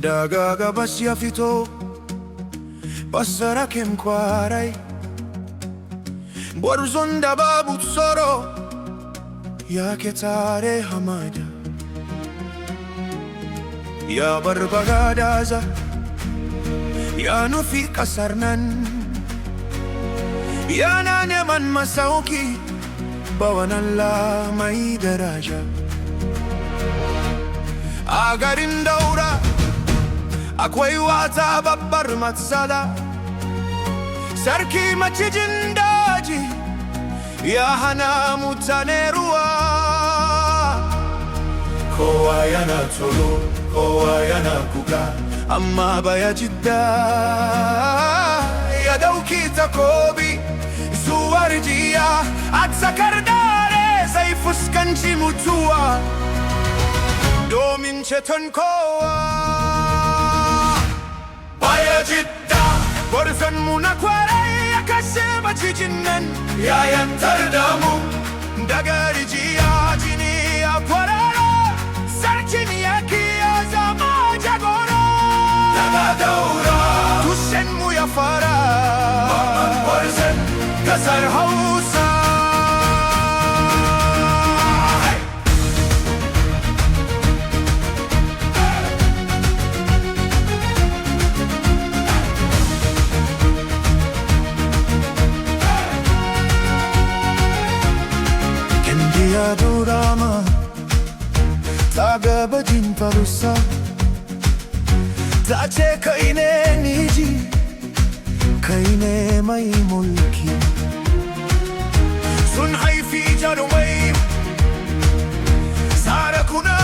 Dagaga basya fito basara kem kwarai Borzonda babu tsoro yake tare hamada ya bar bagadaza ya nufi kasar nan yana neman masauki bawan Allah mai daraja a garin Daura akwai wata babbar matsala sarki macijin daji ya hana mutane ruwa kowa yana tsoro kowa yana kuka amma baya jidda ya dauki takobi zuwa rijiya a tsakar dare zai fuskanci mutuwa domin ceton kowa baya jidda gwarzon mu na kwarai ya kashe macijin nan ya yantar da mu daga rijiya jini ya kwararo sarkin yaki ya zama jagora daga Daura tushen mu ya fara babban gwarzon kasar Hausa ya Daura ta gaba jin farusa ta ce kai ne niji kai ne mai mulki sun haifi jarumai sarakuna